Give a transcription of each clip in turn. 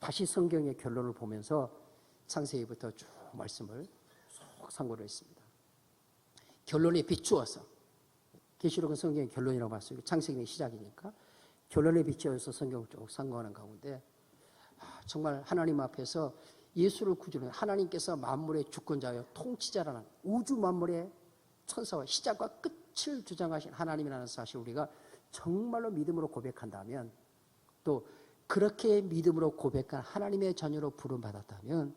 다시 성경의 결론을 보면서 창세기부터 쭉 말씀을 쭉 상고를 했습니다. 결론에 비추어서, 계시록은 성경의 결론이라고 봤어요. 창세기의 시작이니까 결론에 비추어서 성경을 쭉 상고하는 가운데 정말 하나님 앞에서 예수를 구주는 하나님께서 만물의 주권자여 통치자라는 우주 만물의 천사와 시작과 끝을 주장하신 하나님이라는 사실 우리가 정말로 믿음으로 고백한다면, 또 그렇게 믿음으로 고백한 하나님의 자녀로 부름받았다면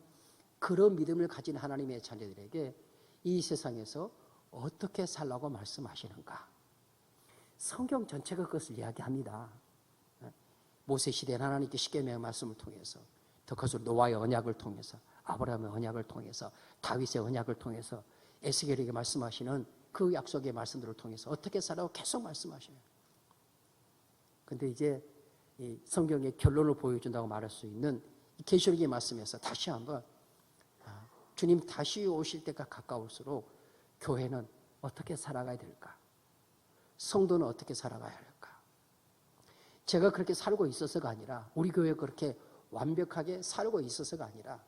그런 믿음을 가진 하나님의 자녀들에게 이 세상에서 어떻게 살라고 말씀하시는가. 성경 전체가 그것을 이야기합니다. 모세 시대는 하나님께 십계명의 말씀을 통해서, 더 커서 노아의 언약을 통해서, 아브라함의 언약을 통해서, 다윗의 언약을 통해서, 에스겔에게 말씀하시는 그 약속의 말씀들을 통해서 어떻게 살라고 계속 말씀하셔요. 그런데 이제 이 성경의 결론을 보여준다고 말할 수 있는 계시록의 말씀에서 다시 한번 주님 다시 오실 때가 가까울수록 교회는 어떻게 살아가야 될까? 성도는 어떻게 살아가야 할까? 제가 그렇게 살고 있어서가 아니라, 우리 교회가 그렇게 완벽하게 살고 있어서가 아니라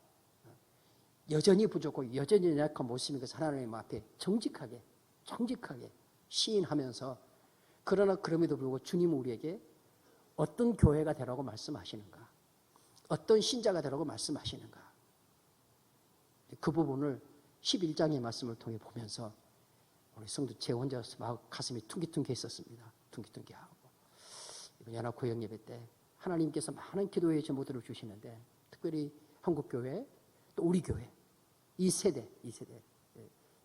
여전히 부족하고 여전히 연약한 모습인 것을 하나님 앞에 정직하게 시인하면서, 그러나 그럼에도 불구하고 주님은 우리에게 어떤 교회가 되라고 말씀하시는가, 어떤 신자가 되라고 말씀하시는가, 그 부분을 11장의 말씀을 통해 보면서 우리 성도 제 혼자 막 가슴이 퉁기퉁기했었습니다. 퉁기퉁기하고, 이번 연합고역 예배 때 하나님께서 많은 기도의 제목들을 주시는데, 특별히 한국교회, 또 우리 교회, 이 세대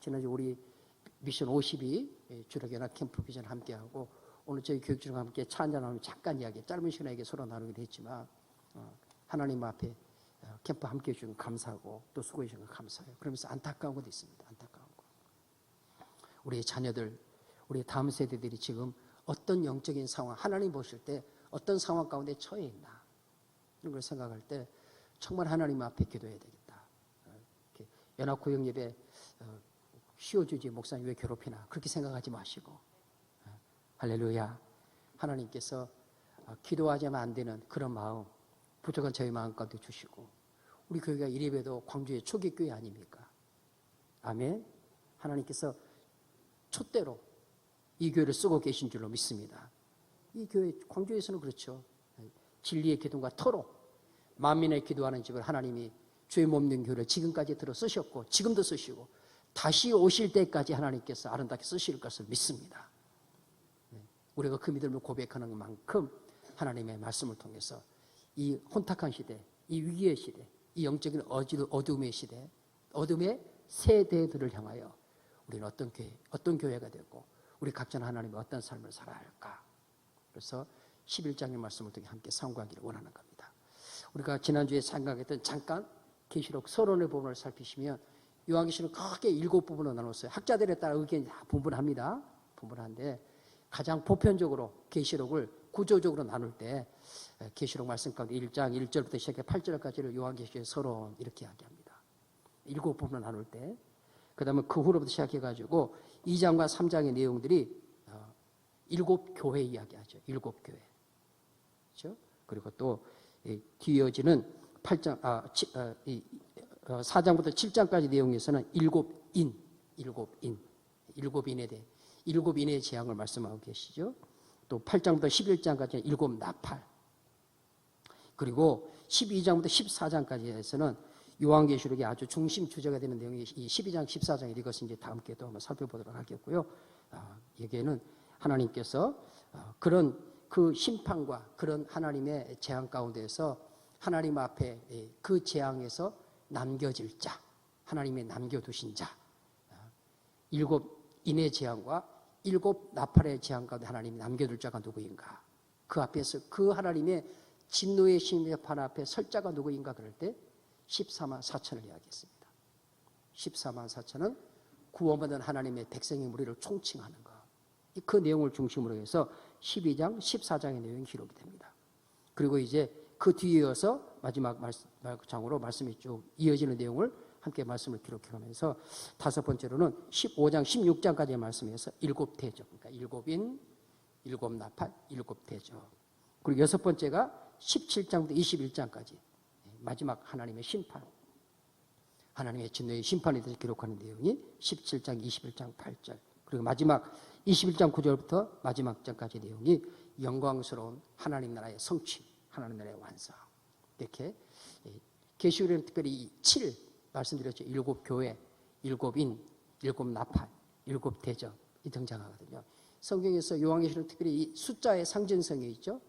지난주 우리 미션 52 주력연합 캠프 비전 함께하고, 오늘 저희 교육주랑 함께 차 한잔하면 잠깐 이야기, 짧은 시간에 서로 나누기도 했지만 하나님 앞에 캠프 함께해 주신 거 감사하고, 또 수고해 주신 거 감사해요. 그러면서 안타까운 것도 있습니다. 안타까운 거. 우리의 자녀들, 우리의 다음 세대들이 지금 어떤 영적인 상황, 하나님 보실 때 어떤 상황 가운데 처해 있나, 이런 걸 생각할 때 정말 하나님 앞에 기도해야 되겠다. 연합고역 예배 쉬어주지 목사님 왜 괴롭히나, 그렇게 생각하지 마시고, 할렐루야, 하나님께서 기도하자면 안 되는 그런 마음, 부족한 저희 마음 가운데 주시고, 우리 교회가 이래봬도 광주의 초기 교회 아닙니까? 아멘. 하나님께서 촛대로 이 교회를 쓰고 계신 줄로 믿습니다. 이 교회 광주에서는 그렇죠. 진리의 기도가 터로 만민의 기도하는 집을 하나님이 죄 없는 교회를 지금까지 들어 쓰셨고, 지금도 쓰시고 다시 오실 때까지 하나님께서 아름답게 쓰실 것을 믿습니다. 우리가 그 믿음을 고백하는 만큼 하나님의 말씀을 통해서 이 혼탁한 시대, 이 위기의 시대, 이 영적인 어둠의 시대, 어둠의 세대들을 향하여 우리는 어떤 교회가 되고 우리 각자는 하나님의 어떤 삶을 살아야 할까. 그래서 11장의 말씀을 통해 함께 상고하기를 원하는 겁니다. 우리가 지난주에 생각했던 잠깐 계시록 서론의 부분을 살피시면 요한계시록 크게 7부분으로 나눴어요. 학자들에 따라 의견이 다 분분한데 가장 보편적으로 계시록을 구조적으로 나눌 때 계시록 말씀 가운데 1장 1절부터 시작해 8절까지를 요한계시록의 서론 이렇게 이야기합니다. 7부분으로 나눌 때, 그 다음에 그 후로부터 시작해가지고 2장과 3장의 내용들이 7교회 이야기하죠. 7교회. 그렇죠? 그리고 또 뒤이어지는 4장부터 7장까지 내용에서는 7인에 대해 7인의 재앙을 말씀하고 계시죠. 또 8장부터 11장까지는 7 나팔, 그리고 12장부터 14장까지에서는 요한계시록의 아주 중심 주제가 되는 내용이 이 12장, 14장에 이것은 이제 다음 기회에 또 한번 살펴보도록 하겠고요. 여기에는 하나님께서 그런 그 심판과 그런 하나님의 재앙 가운데서 하나님 앞에 그 재앙에서 남겨질 자, 하나님의 남겨두신 자, 7인의 재앙과 7 나팔의 재앙 가운데 하나님이 남겨둘 자가 누구인가? 그 앞에서 그 하나님의 진노의 심판 앞에 설 자가 누구인가? 그럴 때 14만 4천을 이야기했습니다. 14만 4천은 구원받은 하나님의 백성의 무리를 총칭하는 것. 그 내용을 중심으로 해서 12장, 14장의 내용이 기록이 됩니다. 그리고 이제 그 뒤에 이어서 마지막 장으로 말씀이 쭉 이어지는 내용을 함께 말씀을 기록해가면서 다섯 번째로는 15장, 16장까지의 말씀에서 7대적, 그러니까 7인, 7나팔, 7대적. 그리고 여섯 번째가 17장부터 21장까지 마지막 하나님의 심판, 하나님의 진노의 심판에 대해서 기록하는 내용이 17장, 21장 8절, 그리고 마지막 21장 9절부터 마지막 장까지 내용이 영광스러운 하나님 나라의 성취, 하나님 나라의 완성. 이렇게 계시록에는 특별히 7 말씀드렸죠. 7교회, 7인, 7나팔, 7대접이 등장하거든요. 성경에서 요한계시록은 특별히 이 숫자의 상징성이 있죠.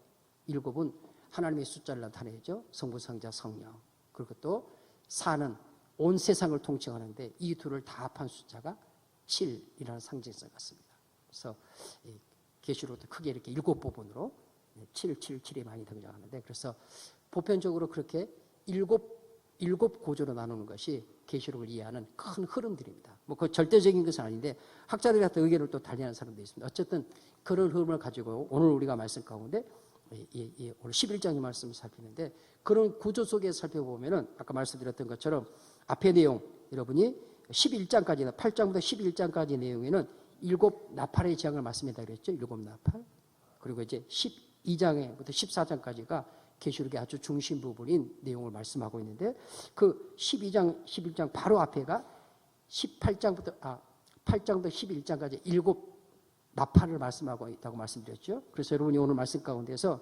7은 하나님의 숫자를 나타내죠. 성부, 성자, 성령. 그리고 또 4는 온 세상을 통칭하는데 이 둘을 다 합한 숫자가 7이라는 상징성 같습니다. 그래서 계시록도 크게 이렇게 7부분으로 7, 7, 7이 많이 등장하는데, 그래서 보편적으로 그렇게 7 구조로 나누는 것이 계시록을 이해하는 큰 흐름들입니다. 뭐 그 절대적인 것은 아닌데 학자들이 갖다 의견을 또 달리하는 사람도 있습니다. 어쨌든 그런 흐름을 가지고 오늘 우리가 말씀 가운데 오늘 11장의 말씀을 살피는데, 그런 구조 속에서 살펴보면은 아까 말씀드렸던 것처럼 앞의 내용, 여러분이 11장까지나 8장부터 11장까지 내용에는 7 나팔의 재앙을 말씀했다 그랬죠. 7 나팔. 그리고 이제 12장부터 14장까지가 계시록의 아주 중심 부분인 내용을 말씀하고 있는데, 그 12장, 11장 바로 앞에가 8장부터 11장까지 7 나팔을 말씀하고 있다고 말씀드렸죠. 그래서 여러분이 오늘 말씀 가운데서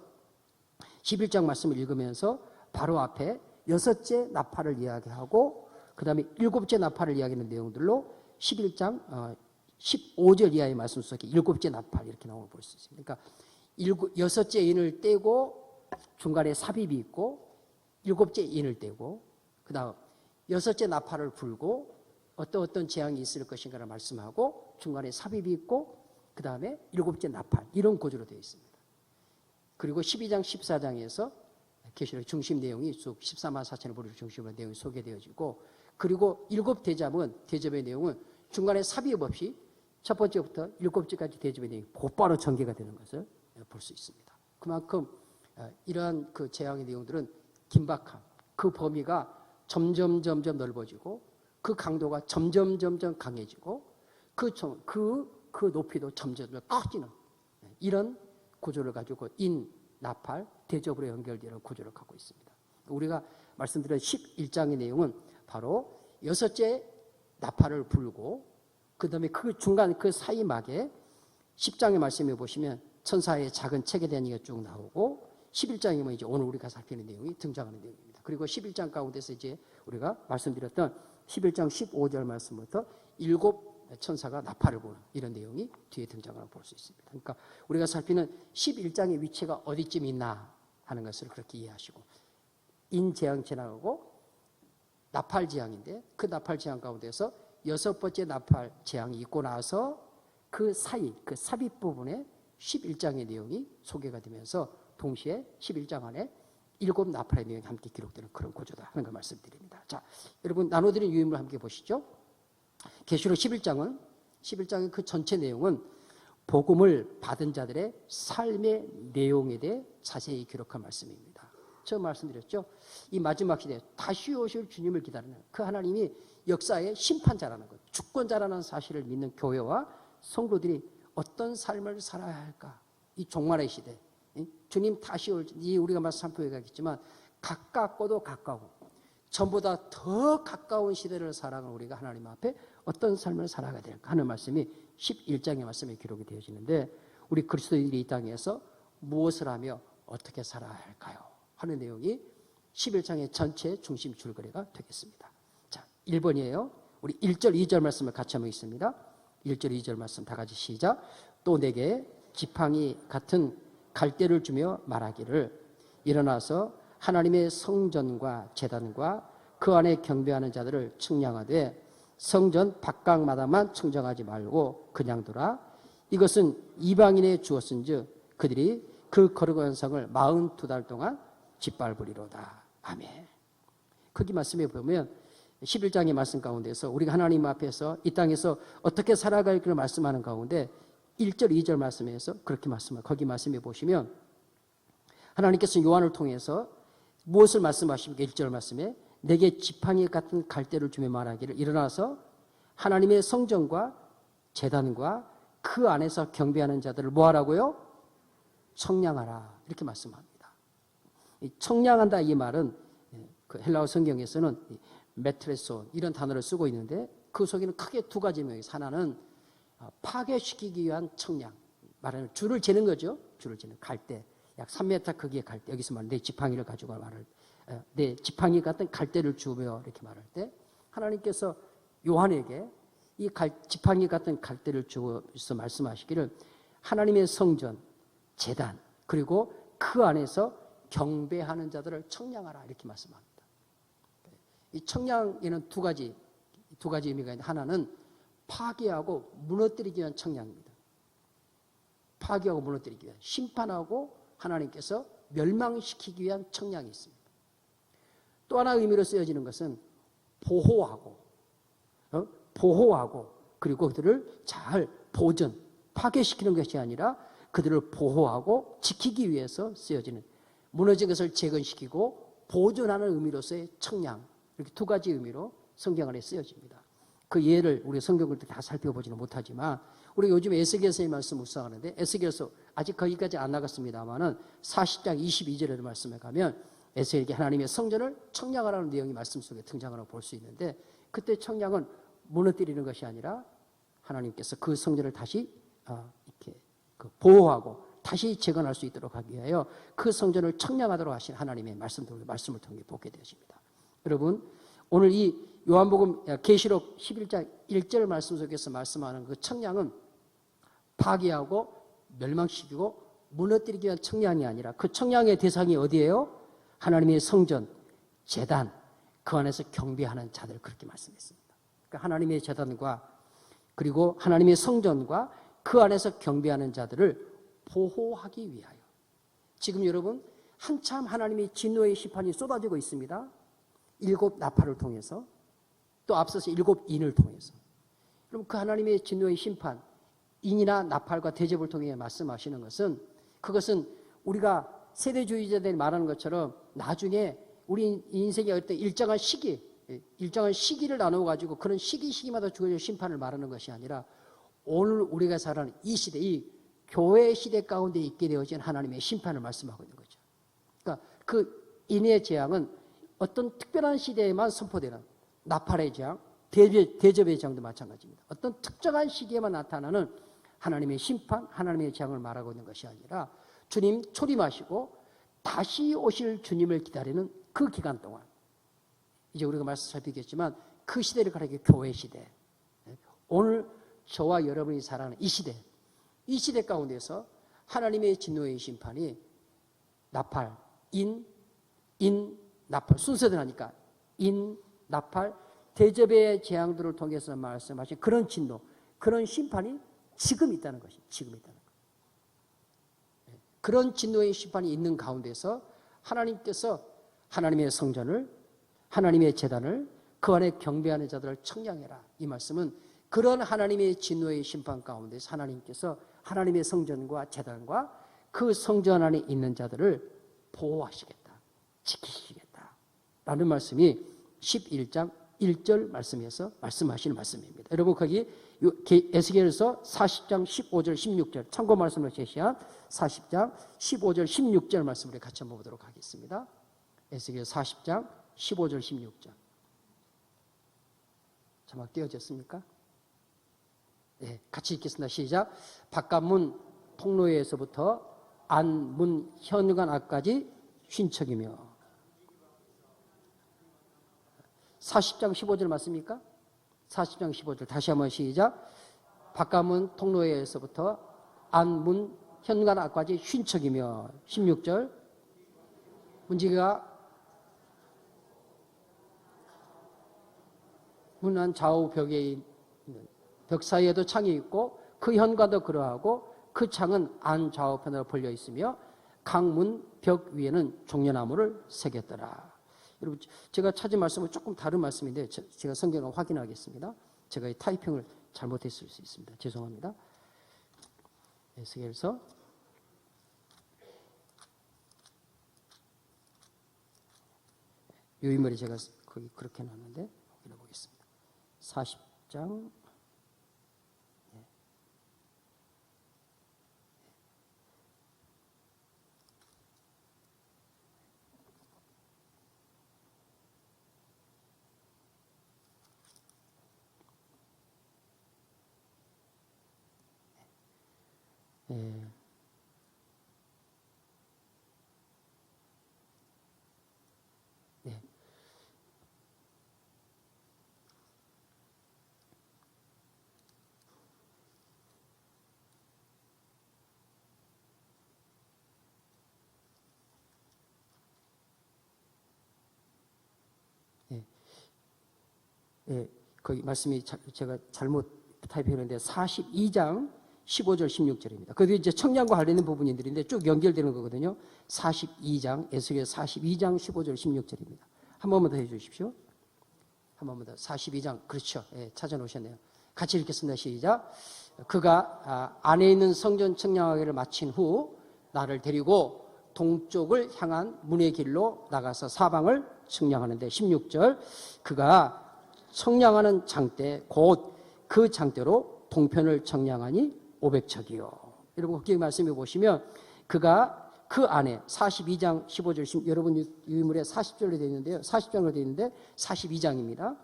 11장 말씀을 읽으면서 바로 앞에 6째 나팔을 이야기하고 그 다음에 7째 나팔을 이야기하는 내용들로 11장 15절 이하의 말씀 속에 7째 나팔 이렇게 나오는 걸 볼 수 있습니다. 그러니까 6째 인을 떼고 중간에 삽입이 있고 7째 인을 떼고 그 다음 6째 나팔을 불고 어떤 재앙이 있을 것인가를 말씀하고 중간에 삽입이 있고 그 다음에 7째 나팔, 이런 구조로 되어 있습니다. 그리고 12장 14장에서 계시록의 중심 내용이 쭉 14만 4천의 보리를 중심으로 내용이 소개되어지고, 그리고 7대접의 내용은 중간에 삽입 없이 첫 번째부터 7째까지 대접의 내용이 곧바로 전개가 되는 것을 볼 수 있습니다. 그만큼 이러한 그 재앙의 내용들은 긴박함, 그 범위가 점점 넓어지고 그 강도가 점점 강해지고 그 높이도 점점 커지는 이런 구조를 가지고 나팔, 대접으로 연결되는 구조를 갖고 있습니다. 우리가 말씀드린 11장의 내용은 바로 6째 나팔을 불고 그 다음에 그 중간 그 사이막에 10장의 말씀에 보시면 천사의 작은 책에 대한 얘기가 쭉 나오고 11장이면 이제 오늘 우리가 살피는 내용이 등장하는 내용입니다. 그리고 11장 가운데서 이제 우리가 말씀드렸던 11장 15절 말씀부터 7 천사가 나팔을 부는 이런 내용이 뒤에 등장하는 걸 볼 수 있습니다. 그러니까 우리가 살피는 11장의 위치가 어디쯤 있나 하는 것을 그렇게 이해하시고, 인재앙 지나가고 나팔 재앙인데 그 나팔 재앙 가운데서 6번째 나팔 재앙이 있고 나서 그 사이, 그 삽입 부분에 11장의 내용이 소개가 되면서 동시에 11장 안에 7 나팔의 내용이 함께 기록되는 그런 구조다 하는 걸 말씀드립니다. 자, 여러분 나눠드린 유인물 함께 보시죠. 계시록 11장의 그 전체 내용은 복음을 받은 자들의 삶의 내용에 대해 자세히 기록한 말씀입니다. 처음 말씀드렸죠. 이 마지막 시대에 다시 오실 주님을 기다리는 그 하나님이 역사의 심판자라는 것, 주권자라는 사실을 믿는 교회와 성도들이 어떤 삶을 살아야 할까. 이 종말의 시대, 주님 다시 올, 우리가 말씀하겠지만 가깝고도 가까워 전보다 더 가까운 시대를 살아가는 우리가 하나님 앞에 어떤 삶을 살아가야 될까 하는 말씀이 11장의 말씀에 기록이 되어지는데, 우리 그리스도인들이 이 땅에서 무엇을 하며 어떻게 살아야 할까요 하는 내용이 11장의 전체 중심 줄거리가 되겠습니다. 자, 1번이에요. 우리 1절 2절 말씀을 같이 한번 읽습니다. 1절 2절 말씀 다 같이 시작. 또 내게 지팡이 같은 갈대를 주며 말하기를 일어나서 하나님의 성전과 제단과 그 안에 경배하는 자들을 측량하되 성전 바깥마다만 청정하지 말고 그냥 두라. 이것은 이방인에 주었은즉 그들이 그 거룩한 성을 42달 동안 짓밟으리로다. 아멘. 거기 말씀에 보면 11장의 말씀 가운데서 우리가 하나님 앞에서 이 땅에서 어떻게 살아갈지를 말씀하는 가운데 1절 2절 말씀에서 그렇게 말씀을 거기 말씀해 보시면 하나님께서 요한을 통해서 무엇을 말씀하십니까? 1절 말씀에 내게 지팡이 같은 갈대를 주며 말하기를 일어나서 하나님의 성전과 제단과 그 안에서 경배하는 자들을 뭐하라고요? 청량하라. 이렇게 말씀합니다. 청량한다 이 말은 그 헬라어 성경에서는 메트레손 이런 단어를 쓰고 있는데 그 속에는 크게 두 가지 의미가 있어요. 하나는 파괴시키기 위한 청량, 말하는 줄을 재는 거죠. 줄을 재는 갈대, 약 3m 크기의 갈대. 여기서 말하는 내 지팡이를 가지고 말할 내 지팡이 같은 갈대를 주며 이렇게 말할 때 하나님께서 요한에게 이 지팡이 같은 갈대를 주어서 말씀하시기를 하나님의 성전, 제단 그리고 그 안에서 경배하는 자들을 청량하라 이렇게 말씀합니다. 이 청량에는 두 가지 의미가 있는데 하나는 파괴하고 무너뜨리기 위한 청량입니다. 파괴하고 무너뜨리기 위한 심판하고 하나님께서 멸망시키기 위한 청량이 있습니다. 또 하나의 의미로 쓰여지는 것은 보호하고 그리고 그들을 잘 보존, 파괴시키는 것이 아니라 그들을 보호하고 지키기 위해서 쓰여지는 무너진 것을 재건시키고 보존하는 의미로서의 청량 이렇게 두 가지 의미로 성경 안에 쓰여집니다. 그 예를 우리 성경을 다 살펴보지는 못하지만 우리 요즘 에스겔서의 말씀 묵상하는데 에스겔서 아직 거기까지 안 나갔습니다만은 40장 22절의 말씀에 가면 에스겔에게 하나님의 성전을 청량하라는 내용이 말씀 속에 등장하라고 볼 수 있는데 그때 청량은 무너뜨리는 것이 아니라 하나님께서 그 성전을 다시 이렇게 보호하고 다시 재건할 수 있도록 하기 위하여 그 성전을 청량하도록 하신 하나님의 말씀을 통해 보게 되십니다. 여러분 오늘 이 요한복음 계시록 11장 1절 말씀 속에서 말씀하는 그 청량은 파괴하고 멸망시키고 무너뜨리기 위한 청량이 아니라 그 청량의 대상이 어디예요? 하나님의 성전, 제단 그 안에서 경배하는 자들 그렇게 말씀했습니다. 그러니까 하나님의 제단과 그리고 하나님의 성전과 그 안에서 경배하는 자들을 보호하기 위하여 지금 여러분 한참 하나님의 진노의 심판이 쏟아지고 있습니다. 7 나팔을 통해서 또 앞서서 7 인을 통해서 그럼 그 하나님의 진노의 심판 인이나 나팔과 대접을 통해 말씀하시는 것은 그것은 우리가 세대주의자들이 말하는 것처럼 나중에 우리 인생의 어떤 일정한 시기를 나누어 가지고 그런 시기마다 주어질 심판을 말하는 것이 아니라 오늘 우리가 살아가는 이 시대, 이 교회 시대 가운데 있게 되어진 하나님의 심판을 말씀하고 있는 거죠. 그러니까 그 인의 재앙은 어떤 특별한 시대에만 선포되는 나팔의 재앙, 대접의 재앙도 마찬가지입니다. 어떤 특정한 시기에만 나타나는 하나님의 심판, 하나님의 재앙을 말하고 있는 것이 아니라 주님 초림하시고 다시 오실 주님을 기다리는 그 기간 동안 이제 우리가 말씀 살피겠지만 그 시대를 가리켜 교회 시대 오늘 저와 여러분이 살아가는 이 시대 가운데서 하나님의 진노의 심판이 나팔, 나팔 순서대로니까 나팔, 대접의 재앙들을 통해서 말씀하신 그런 진노, 그런 심판이 지금 있다는 것이 지금 있다는 것. 그런 진노의 심판이 있는 가운데서 하나님께서 하나님의 성전을 하나님의 제단을 그 안에 경배하는 자들을 청량해라. 이 말씀은 그런 하나님의 진노의 심판 가운데서 하나님께서 하나님의 성전과 제단과 그 성전 안에 있는 자들을 보호하시겠다. 지키시겠다. 라는 말씀이 11장 1절 말씀에서 말씀하시는 말씀입니다. 여러분 거기 에스겔서 40장 15절 16절 참고 말씀을 제시한 40장 15절 16절 말씀을 같이 한번 보도록 하겠습니다. 에스겔 40장 15절 16절 자막 띄어졌습니까? 네, 같이 읽겠습니다. 시작. 바깥문 통로에서부터 안문 현관 앞까지 쉰척이며 40장 15절 맞습니까? 40장 15절 다시 한번 시작. 바깥문 통로에서부터 안문 현관 앞까지 쉰척이며 16절 문지기가 문 안 좌우 벽에 있는 벽 사이에도 창이 있고 그 현관도 그러하고 그 창은 안 좌우편으로 벌려 있으며 강문 벽 위에는 종려나무를 새겼더라. 여러분 제가 찾은 말씀은 조금 다른 말씀인데 제가 성경을 확인하겠습니다. 제가 이 타이핑을 잘못했을 수 있습니다. 죄송합니다. 에스겔서 요인물이 제가 거기 그렇게 놨는데 확인해 보겠습니다. 40장 예. 네. 예. 예. 거기 말씀이 제가 잘못 타입했는데 42장 15절 16절입니다. 그게 이제 청량과 관련된 부분들인데 쭉 연결되는 거거든요. 42장 에스겔 42장 15절 16절입니다. 한 번만 더 해주십시오. 한 번만 더. 42장 그렇죠. 예, 찾아놓으셨네요. 같이 읽겠습니다. 시작. 그가 안에 있는 성전 청량하기를 마친 후 나를 데리고 동쪽을 향한 문의 길로 나가서 사방을 청량하는데 16절 그가 청량하는 장대 곧 그 장대로 동편을 청량하니 500척이요. 여러분 거기 말씀해 보시면 그가 그 안에 42장 15절 10, 여러분 유물에 40절로 되어 있는데요. 40장으로 되어 있는데 42장입니다.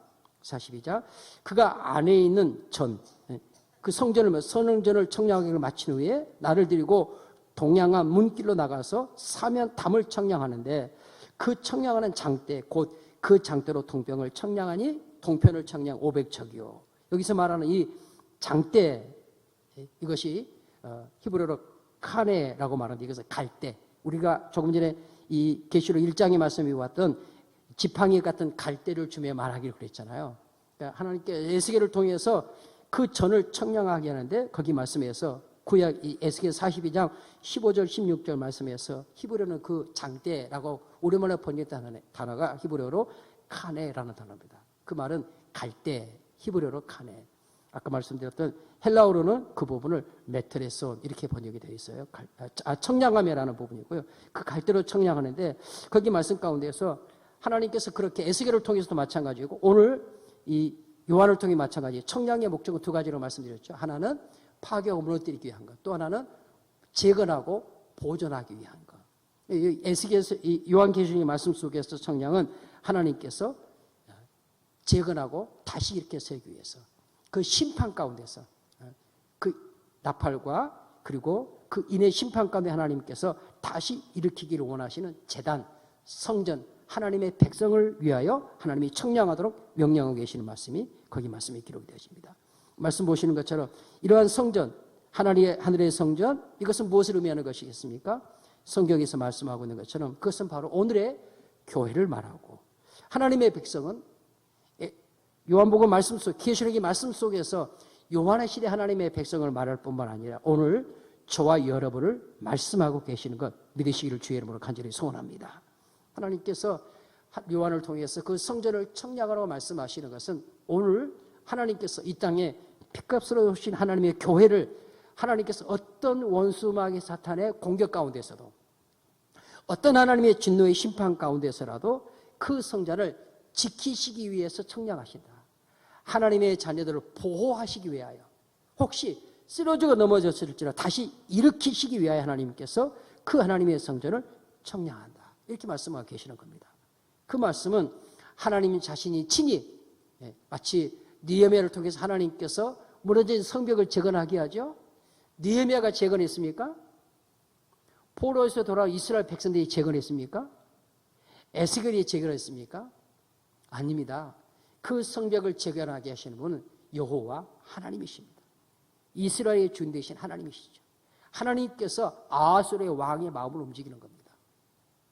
42장 그가 안에 있는 그 성전을 선흥전을 청량하기를 마친 후에 나를 데리고 동양한 문길로 나가서 사면 담을 청량하는데 그 청량하는 장대 곧 그 장대로 동편을 청량하니 동편을 청량 500척이요. 여기서 말하는 이 장대 이것이 히브리어로 카네라고 말하는데 이것은 갈대. 우리가 조금 전에 이 계시록 1장에 말씀해 왔던 지팡이 같은 갈대를 주며 말하기를 그랬잖아요. 그러니까 하나님께 에스겔을 통해서 그 전을 청량하게 하는데 거기 말씀에서 구약 이 에스겔 42장 15절 16절 말씀에서 히브리어는 그 장대라고 우리말로 번역된 단어가 히브리어로 카네라는 단어입니다. 그 말은 갈대, 히브리어로 카네. 아까 말씀드렸던 헬라어로는 그 부분을 메트레손 이렇게 번역이 되어 있어요. 청량함이라는 부분이고요. 그 갈대로 청량하는데 거기 말씀 가운데서 하나님께서 그렇게 에스겔을 통해서도 마찬가지고 오늘 이 요한을 통해 마찬가지 청량의 목적은 두 가지로 말씀드렸죠. 하나는 파괴하고 무너뜨리기 위한 것, 또 하나는 재건하고 보존하기 위한 것. 에스겔에서 이 요한계시록의 말씀 속에서 청량은 하나님께서 재건하고 다시 일으켜 세우기 위해서 그 심판 가운데서 그 나팔과 그리고 그 인의 심판 가운데 하나님께서 다시 일으키기를 원하시는 제단, 성전, 하나님의 백성을 위하여 하나님이 청량하도록 명령하고 계시는 말씀이 거기 말씀이 기록이 되어집니다. 말씀 보시는 것처럼 이러한 성전, 하늘의 성전, 이것은 무엇을 의미하는 것이겠습니까? 성경에서 말씀하고 있는 것처럼 그것은 바로 오늘의 교회를 말하고 하나님의 백성은 요한복음 말씀 속, 계시록의 말씀 속에서 요한의 시대 하나님의 백성을 말할 뿐만 아니라 오늘 저와 여러분을 말씀하고 계시는 것 믿으시기를 주의 이름으로 간절히 소원합니다. 하나님께서 요한을 통해서 그 성전을 청량하라고 말씀하시는 것은 오늘 하나님께서 이 땅에 핏값으로 오신 하나님의 교회를 하나님께서 어떤 원수마귀 사탄의 공격 가운데서도 어떤 하나님의 진노의 심판 가운데서라도 그 성전을 지키시기 위해서 청량하신다. 하나님의 자녀들을 보호하시기 위하여 혹시 쓰러지고 넘어졌을지라도 다시 일으키시기 위하여 하나님께서 그 하나님의 성전을 청량한다. 이렇게 말씀하고 계시는 겁니다. 그 말씀은 하나님 자신이 친히 마치 느헤미야를 통해서 하나님께서 무너진 성벽을 재건하게 하죠. 느헤미야가 재건했습니까? 포로에서 돌아온 이스라엘 백성들이 재건했습니까? 에스겔이 재건했습니까? 아닙니다. 그 성벽을 재건하게 하시는 분은 여호와 하나님이십니다. 이스라엘의 주인 되신 하나님이시죠. 하나님께서 아하수르의 왕의 마음을 움직이는 겁니다.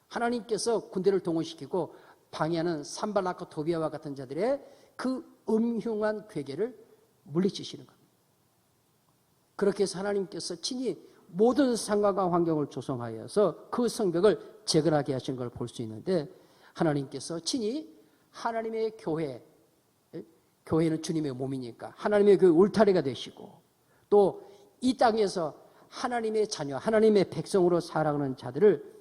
하나님께서 군대를 동원시키고 방해하는 산발락과 도비아와 같은 자들의 그 음흉한 괴계를 물리치시는 겁니다. 그렇게 해서 하나님께서 친히 모든 상황과 환경을 조성하여서 그 성벽을 재건하게 하신 걸 볼 수 있는데 하나님께서 친히 하나님의 교회는 주님의 몸이니까 하나님의 그 울타리가 되시고 또 이 땅에서 하나님의 자녀, 하나님의 백성으로 살아가는 자들을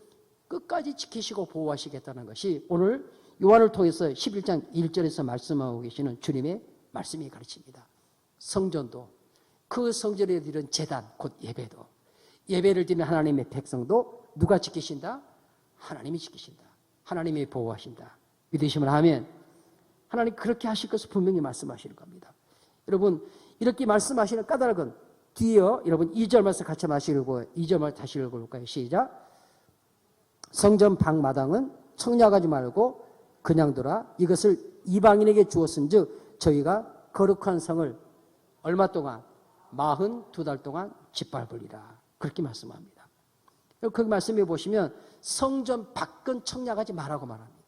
끝까지 지키시고 보호하시겠다는 것이 오늘 요한을 통해서 11장 1절에서 말씀하고 계시는 주님의 말씀이 가르칩니다. 성전도 그 성전에 드리는 제단 곧 예배도 예배를 드리는 하나님의 백성도 누가 지키신다? 하나님이 지키신다. 하나님이 보호하신다. 믿으시면 아멘. 하나님 그렇게 하실 것을 분명히 말씀하시는 겁니다. 여러분 이렇게 말씀하시는 까닭은 뒤이어 여러분 2절 말씀 같이 마시고 2절 말씀 다시 읽어볼까요? 시작. 성전 방마당은 청량하지 말고 그냥 둬라. 이것을 이방인에게 주었은즉 저희가 거룩한 성을 얼마 동안? 42달 동안 짓밟으리라. 그렇게 말씀합니다. 그 말씀해 보시면 성전 밖은 청량하지 말라고 말합니다.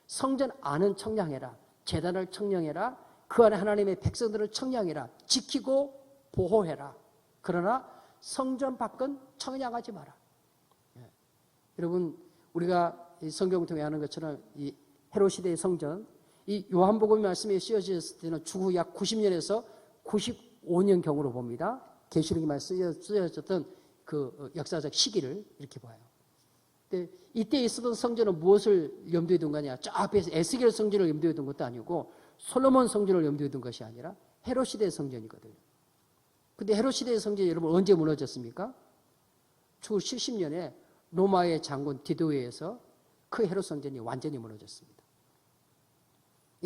성전 안은 청량해라. 제단을 청량해라. 그 안에 하나님의 백성들을 청량해라. 지키고 보호해라. 그러나 성전 밖은 청량하지 마라. 예. 여러분 우리가 성경을 통해 하는 것처럼 이 헤롯 시대의 성전, 이 요한복음 말씀에 쓰여졌을 때는 주후 약 90년에서 95년 경으로 봅니다. 계시록이 말씀에 쓰여졌던 그 역사적 시기를 이렇게 봐요. 근데 이때 있었던 성전은 무엇을 염두에 둔 거냐? 저 앞에서 에스겔 성전을 염두에 둔 것도 아니고 솔로몬 성전을 염두에 둔 것이 아니라 헤롯 시대의 성전이거든요. 근데 헤롯 시대의 성전이 여러분 언제 무너졌습니까? 주 70년에 로마의 장군 디도에 의해서 그 헤롯 성전이 완전히 무너졌습니다.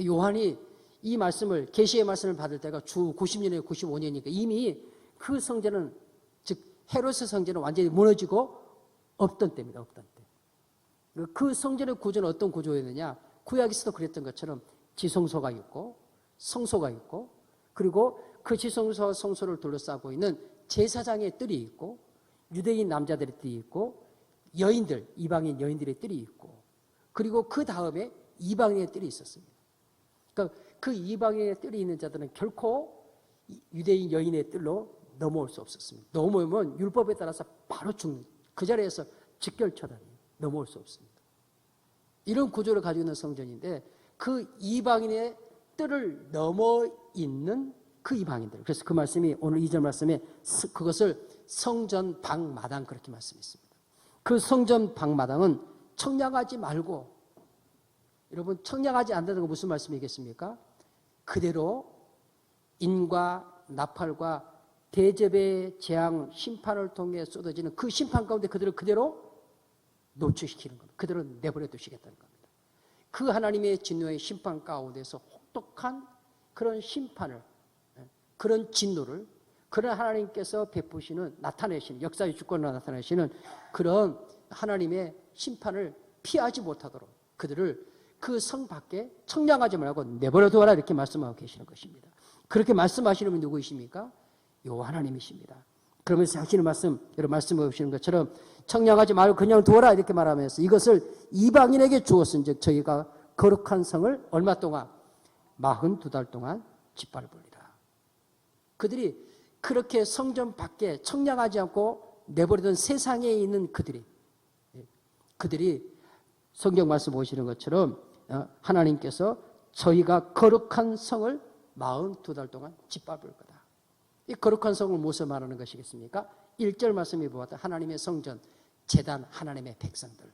요한이 이 말씀을 계시의 말씀을 받을 때가 주 90년에 95년이니까 이미 그 성전은 즉 헤롯의 성전은 완전히 무너지고 없던 때입니다. 없던 때. 그 성전의 구조는 어떤 구조였느냐? 구약에서도 그랬던 것처럼 지성소가 있고 성소가 있고 그리고 그 지성소와 성소를 둘러싸고 있는 제사장의 뜰이 있고 유대인 남자들의 뜰이 있고 여인들, 이방인 여인들의 뜰이 있고 그리고 그 다음에 이방인의 뜰이 있었습니다. 그러니까 그 이방인의 뜰이 있는 자들은 결코 유대인 여인의 뜰로 넘어올 수 없었습니다. 넘어오면 율법에 따라서 바로 죽는 그 자리에서 직결처단이 넘어올 수 없습니다. 이런 구조를 가지고 있는 성전인데 그 이방인의 뜰을 넘어 있는 그 이방인들. 그래서 그 말씀이 오늘 2절 말씀에 그것을 성전 방마당 그렇게 말씀했습니다. 그 성전 방마당은 청량하지 말고 여러분 청량하지 않는다는 건 무슨 말씀이겠습니까? 그대로 인과 나팔과 대접의 재앙 심판을 통해 쏟아지는 그 심판 가운데 그들을 그대로 노출시키는 겁니다. 그대로 내버려 두시겠다는 겁니다. 그 하나님의 진노의 심판 가운데서 혹독한 그런 심판을 그런 진노를 그런 하나님께서 베푸시는 나타내시는 역사의 주권을 나타내시는 그런 하나님의 심판을 피하지 못하도록 그들을 그 성 밖에 청량하지 말고 내버려 두어라 이렇게 말씀하고 계시는 것입니다. 그렇게 말씀하시는 분이 누구이십니까? 요 하나님이십니다. 그러면서 하시는 말씀, 여러분 말씀해 보시는 것처럼 청량하지 말고 그냥 두어라 이렇게 말하면서 이것을 이방인에게 주었은즉 저희가 거룩한 성을 얼마 동안? 42달 동안 짓밟으리라. 그들이 그렇게 성전 밖에 청량하지 않고 내버리던 세상에 있는 그들이 성경 말씀 보시는 것처럼 하나님께서 저희가 거룩한 성을 42달 동안 짓밟을 거다. 이 거룩한 성을 무엇을 말하는 것이겠습니까? 1절 말씀에 보았던 하나님의 성전, 제단 하나님의 백성들.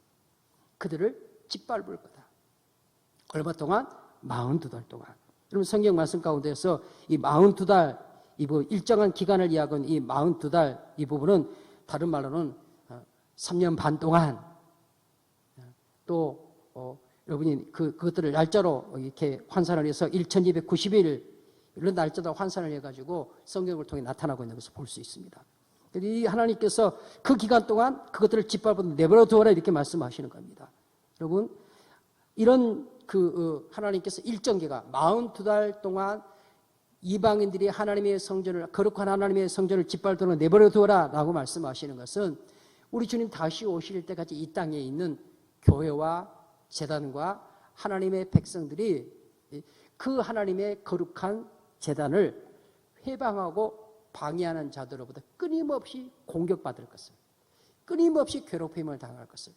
그들을 짓밟을 거다. 얼마 동안? 42달 동안. 여러분 성경 말씀 가운데서 이 42달 이 부분 일정한 기간을 이야기한 이 42달 이 부분은 다른 말로는 3년 반 동안 또 여러분이 그것들을 날짜로 이렇게 환산을 해서 1290일 이런 날짜로 환산을 해가지고 성경을 통해 나타나고 있는 것을 볼 수 있습니다. 이 하나님께서 그 기간 동안 그것들을 짓밟아 내버려 두어라 이렇게 말씀하시는 겁니다. 여러분 이런 하나님께서 일정 기간 42달 동안 이방인들이 하나님의 성전을 거룩한 하나님의 성전을 짓밟도록 내버려 두어라 라고 말씀하시는 것은 우리 주님 다시 오실 때까지 이 땅에 있는 교회와 제단과 하나님의 백성들이 그 하나님의 거룩한 제단을 회방하고 방해하는 자들로부터 끊임없이 공격받을 것을, 끊임없이 괴롭힘을 당할 것을,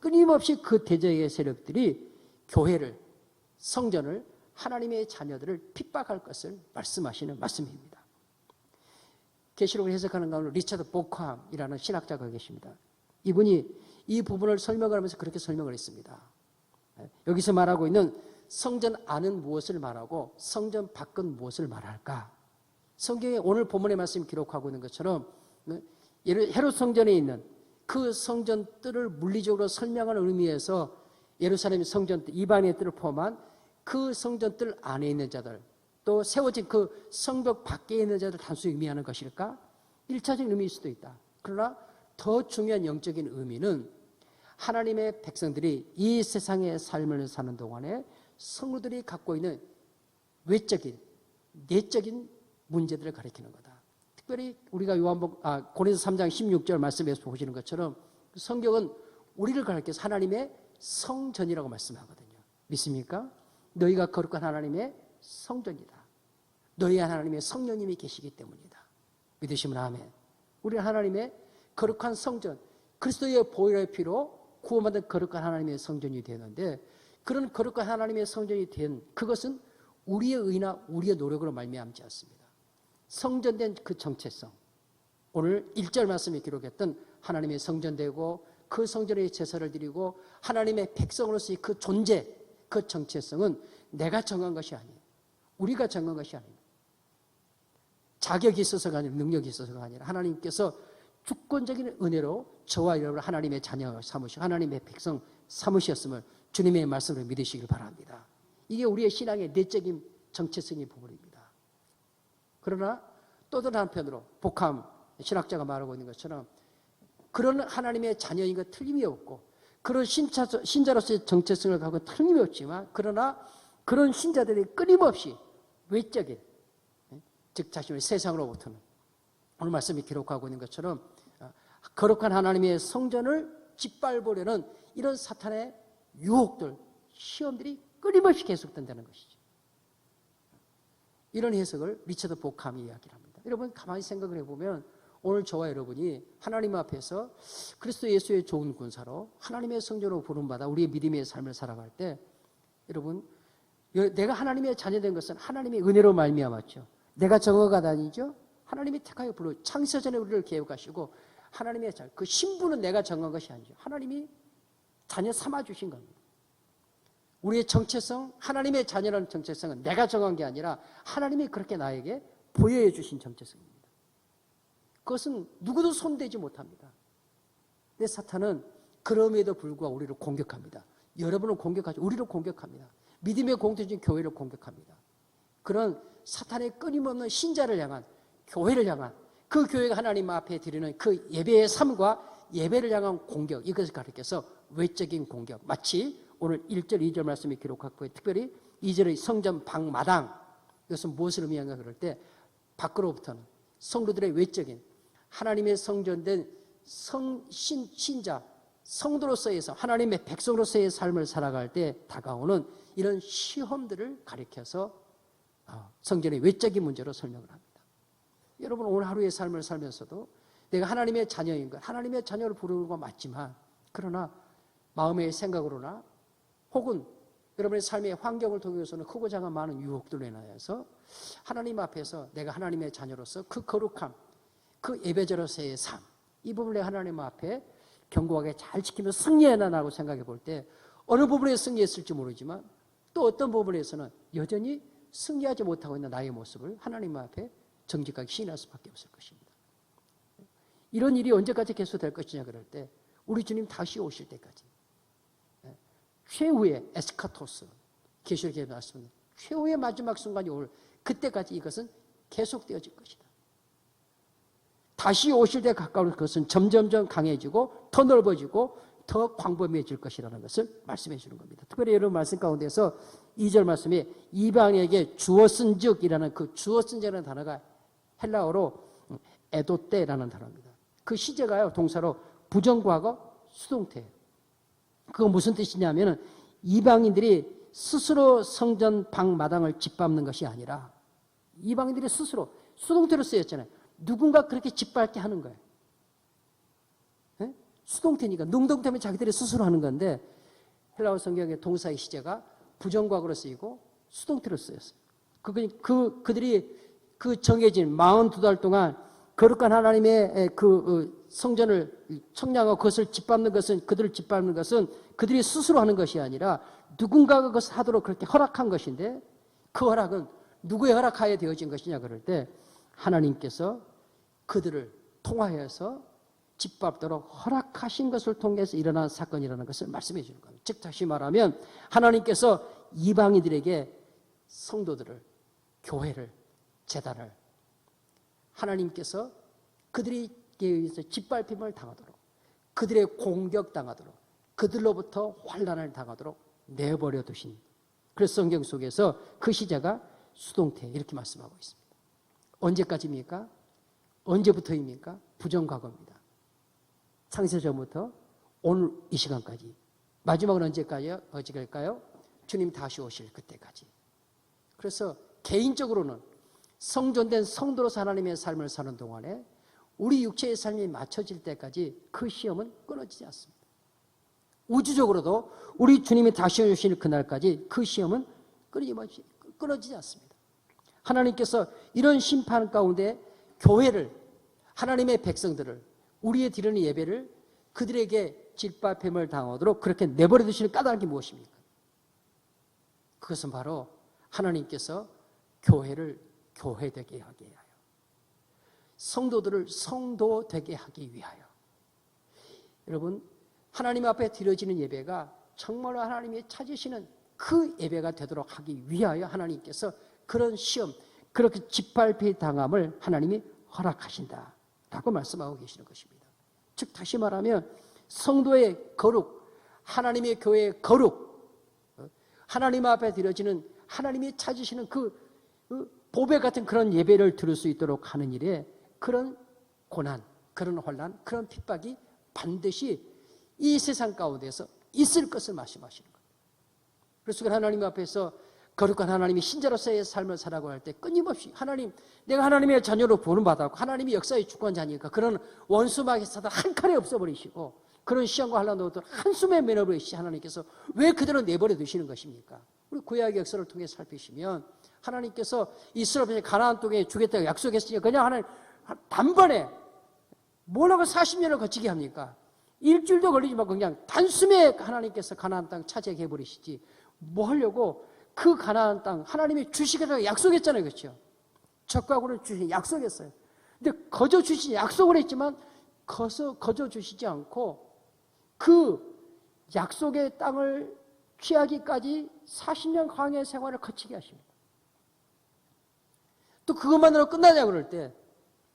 끊임없이 그 대적의 세력들이 교회를, 성전을, 하나님의 자녀들을 핍박할 것을 말씀하시는 말씀입니다. 계시록을 해석하는 가운데 리처드 보크함이라는 신학자가 계십니다. 이분이 이 부분을 설명을 하면서 그렇게 설명을 했습니다. 여기서 말하고 있는 성전 안은 무엇을 말하고 성전 밖은 무엇을 말할까? 성경에 오늘 본문의 말씀이 기록하고 있는 것처럼 헤롯 성전에 있는 그 성전 뜰을 물리적으로 설명하는 의미에서 예루살렘 성전 뜰, 이방인의 뜰을 포함한 그 성전 뜰 안에 있는 자들, 또 세워진 그 성벽 밖에 있는 자들 단순히 의미하는 것일까? 1차적인 의미일 수도 있다. 그러나 더 중요한 영적인 의미는 하나님의 백성들이 이 세상의 삶을 사는 동안에 성도들이 갖고 있는 외적인, 내적인 문제들을 가리키는 거다. 특별히 우리가 고린도서 3장 16절 말씀에서 보시는 것처럼 성경은 우리를 가리켜서 하나님의 성전이라고 말씀하거든요. 믿습니까? 너희가 거룩한 하나님의 성전이다. 너희 하나님의 성령님이 계시기 때문이다. 믿으시면 아멘. 우리는 하나님의 거룩한 성전, 그리스도의 보혈의 피로 구원받은 거룩한 하나님의 성전이 되는데, 그런 거룩한 하나님의 성전이 된 그것은 우리의 의나 우리의 노력으로 말미암지 않습니다. 성전된 그 정체성, 오늘 1절 말씀에 기록했던 하나님의 성전되고 그 성전에 제사를 드리고 하나님의 백성으로서의 그 존재, 그 정체성은 내가 정한 것이 아니에요. 우리가 정한 것이 아닙니다. 자격이 있어서가 아니라 능력이 있어서가 아니라 하나님께서 주권적인 은혜로 저와 여러분을 하나님의 자녀 삼으시고 하나님의 백성 삼으셨음을 주님의 말씀으로 믿으시길 바랍니다. 이게 우리의 신앙의 내적인 정체성의 부분입니다. 그러나 또 다른 한편으로 복함 신학자가 말하고 있는 것처럼 그런 하나님의 자녀인 것 틀림이 없고 그런 신자로서의 정체성을 갖고 틀림이 없지만, 그러나 그런 신자들이 끊임없이 외적인, 즉 자신의 세상으로부터는 오늘 말씀이 기록하고 있는 것처럼 거룩한 하나님의 성전을 짓밟으려는 이런 사탄의 유혹들, 시험들이 끊임없이 계속된다는 것이죠. 이런 해석을 리처드 보캄이 이야기를 합니다. 여러분 가만히 생각을 해보면 오늘 저와 여러분이 하나님 앞에서 그리스도 예수의 좋은 군사로 하나님의 성전으로 부름받아 우리의 믿음의 삶을 살아갈 때, 여러분 내가 하나님의 자녀된 것은 하나님의 은혜로 말미암았죠. 내가 정어가 아니죠. 하나님이 택하여 불러 창세전에 우리를 계획하시고 하나님의 그 신분은 내가 정한 것이 아니죠. 하나님이 자녀 삼아 주신 겁니다. 우리의 정체성, 하나님의 자녀라는 정체성은 내가 정한 게 아니라 하나님이 그렇게 나에게 보여해 주신 정체성입니다. 그것은 누구도 손대지 못합니다. 근데 사탄은 그럼에도 불구하고 우리를 공격합니다. 여러분을 공격하죠. 우리를 공격합니다. 믿음의 공동체인 교회를 공격합니다. 그런 사탄의 끊임없는 신자를 향한, 교회를 향한, 그 교회가 하나님 앞에 드리는 그 예배의 삶과 예배를 향한 공격, 이것을 가리켜서 외적인 공격, 마치 오늘 1절, 2절 말씀이 기록하고 특별히 2절의 성전 방마당, 이것은 무엇을 의미하는가 그럴 때 밖으로부터는 성도들의 외적인 하나님의 성전된 신자, 성도로서에서 하나님의 백성으로서의 삶을 살아갈 때 다가오는 이런 시험들을 가리켜서 성전의 외적인 문제로 설명을 합니다. 여러분 오늘 하루의 삶을 살면서도 내가 하나님의 자녀인 것, 하나님의 자녀를 부르는 건 맞지만, 그러나 마음의 생각으로나 혹은 여러분의 삶의 환경을 통해서는 크고 작은 많은 유혹들로 인하여서 하나님 앞에서 내가 하나님의 자녀로서 그 거룩함, 그 예배자로서의 삶, 이 부분을 하나님 앞에 견고하게 잘 지키며 승리해나가고 생각해 볼 때 어느 부분에 승리했을지 모르지만 또 어떤 부분에서는 여전히 승리하지 못하고 있는 나의 모습을 하나님 앞에 정직하게 시인할 수밖에 없을 것입니다. 이런 일이 언제까지 계속될 것이냐 그럴 때 우리 주님 다시 오실 때까지, 최후의 에스카토스, 계시록에 나왔습니다. 최후의 마지막 순간이 올 그때까지 이것은 계속되어질 것이다. 다시 오실 때 가까운 것은 점점점 강해지고 더 넓어지고 더 광범위해질 것이라는 것을 말씀해 주는 겁니다. 특별히 여러분 말씀 가운데서 2절 말씀에 이방에게 주었은즉이라는 그 주었은즉이라는 단어가 헬라어로 에도떼라는 단어입니다. 그 시제가요 동사로 부정과거 수동태예요. 그거 무슨 뜻이냐면은 이방인들이 스스로 성전 방마당을 짓밟는 것이 아니라 이방인들이 스스로, 수동태로 쓰였잖아요. 누군가 그렇게 짓밟게 하는 거예요. 네? 수동태니까 능동태면 자기들이 스스로 하는 건데 헬라어 성경의 동사의 시제가 부정과거로 쓰이고 수동태로 쓰였어요. 그들이 그 정해진 42달 동안 거룩한 하나님의 그 성전을 청량하고 그것을 짓밟는 것은, 그들을 짓밟는 것은 그들이 스스로 하는 것이 아니라 누군가가 그것을 하도록 그렇게 허락한 것인데, 그 허락은 누구의 허락하에 되어진 것이냐 그럴 때 하나님께서 그들을 통하여서 짓밟도록 허락하신 것을 통해서 일어난 사건이라는 것을 말씀해 주는 겁니다. 즉 다시 말하면 하나님께서 이방인들에게 성도들을, 교회를, 제단을 하나님께서 그들에게 의해서 짓밟힘을 당하도록, 그들의 공격당하도록, 그들로부터 환난을 당하도록 내버려 두신, 그래서 성경 속에서 그 시제가 수동태 이렇게 말씀하고 있습니다. 언제까지입니까? 언제부터입니까? 부정과거입니다. 창세 전부터 오늘 이 시간까지. 마지막은 언제까지일까요? 주님 다시 오실 그때까지. 그래서 개인적으로는 성전된 성도로서 하나님의 삶을 사는 동안에 우리 육체의 삶이 맞춰질 때까지 그 시험은 끊어지지 않습니다. 우주적으로도 우리 주님이 다시 오실 그날까지 그 시험은 끊어지지 않습니다. 하나님께서 이런 심판 가운데 교회를, 하나님의 백성들을, 우리의 드리는 예배를 그들에게 짓밟힘을 당하도록 그렇게 내버려 두시는 까닭이 무엇입니까? 그것은 바로 하나님께서 교회를 교회되게 하게 하여, 성도들을 성도되게 하기 위하여. 여러분, 하나님 앞에 드려지는 예배가 정말로 하나님이 찾으시는 그 예배가 되도록 하기 위하여 하나님께서 그런 시험, 그렇게 짓밟히 당함을 하나님이 허락하신다라고 말씀하고 계시는 것입니다. 즉 다시 말하면 성도의 거룩, 하나님의 교회의 거룩, 하나님 앞에 드려지는 하나님이 찾으시는 그 보배 같은 그런 예배를 드릴 수 있도록 하는 일에 그런 고난, 그런 혼란, 그런 핍박이 반드시 이 세상 가운데서 있을 것을 말씀하시는 거예요. 그래서 하나님 앞에서 거룩한 하나님이 신자로서의 삶을 살아가고 할 때 끊임없이 하나님, 내가 하나님의 자녀로 부름받았고 하나님이 역사의 주권자니까 그런 원수마귀사도 한 칼에 없애버리시고 그런 시험과 환난도 한숨에 면해버리시 하나님께서 왜 그대로 내버려 두시는 것입니까? 우리 구약의 역사를 통해 살피시면 하나님께서 이스라엘의 가나안 땅에 주겠다고 약속했으니 그냥 하나님 단번에 뭐라고 40년을 거치게 합니까? 일주일도 걸리지 말고 그냥 단숨에 하나님께서 가나안 땅 차지하게 해버리시지 뭐 하려고 그 가나안 땅 하나님이 주시겠다고 약속했잖아요. 그렇죠? 적과 굴을 주시 약속했어요. 근데 거저 주시지 약속을 했지만 거저 주시지 않고 그 약속의 땅을 취하기까지 40년 광야 생활을 거치게 하십니다. 또 그것만으로 끝나냐 그럴 때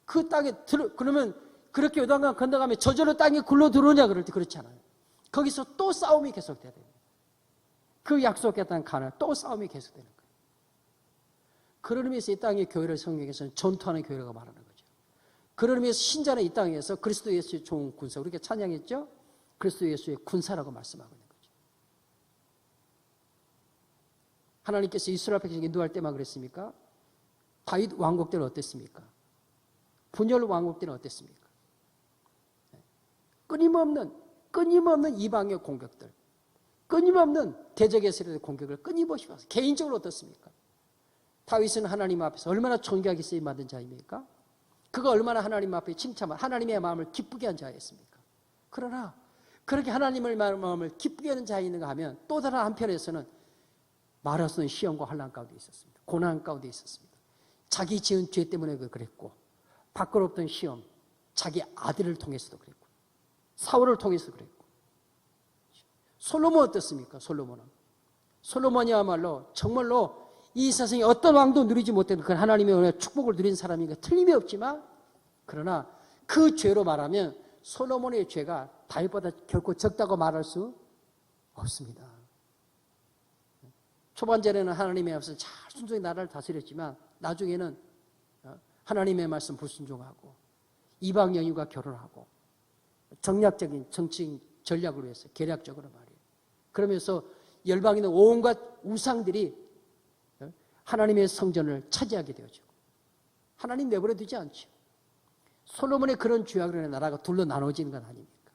그 땅에 그러면 그렇게 요단강 건너가면 저절로 땅에 굴러 들어오냐 그럴 때 그렇지 않아요. 거기서 또 싸움이 계속돼야 됩니다. 그 약속했던 가나안 또 싸움이 계속되는 거예요. 그런 의미에서 이 땅의 교회를 성경에서는 전투하는 교회라고 말하는 거죠. 그런 의미에서 신자는 이 땅에서 그리스도 예수의 좋은 군사, 우리가 찬양했죠? 그리스도 예수의 군사라고 말씀하고 있는 거죠. 하나님께서 이스라엘 백성 인도할 때만 그랬습니까? 다윗 왕국 때는 어땠습니까? 분열 왕국 때는 어땠습니까? 끊임없는 이방의 공격들, 끊임없는 대적의 세력의 공격을 끊임없이 봐서 개인적으로 어떻습니까? 다윗은 하나님 앞에서 얼마나 존귀하게 쓰임받은 자입니까? 그가 얼마나 하나님 앞에 칭찬한 하나님의 마음을 기쁘게 한 자였습니까? 그러나 그렇게 하나님의 마음을 기쁘게 하는 자인가 하면 또 다른 한편에서는 말할 수 없는 시험과 환난 가운데 있었습니다. 고난 가운데 있었습니다. 자기 지은 죄 때문에 그랬고 밖으로 없던 시험, 자기 아들을 통해서도 그랬고 사울을 통해서도 그랬고 솔로몬 어떻습니까? 솔로몬이야말로 정말로 이 세상에 어떤 왕도 누리지 못했던 그 하나님의 축복을 누린 사람이니까 틀림이 없지만 그러나 그 죄로 말하면 솔로몬의 죄가 다윗보다 결코 적다고 말할 수 없습니다. 초반전에는 하나님의 앞에서 잘 순종히 나라를 다스렸지만 나중에는 하나님의 말씀 불순종하고 이방 여인과 결혼하고 정략적인 정치인 전략으로 해서 계략적으로 말이에요. 그러면서 열방에 있는 온갖 우상들이 하나님의 성전을 차지하게 되어지고 하나님 내버려 두지 않죠. 솔로몬의 그런 죄악으로 인해 나라가 둘로 나눠지는 건 아닙니까?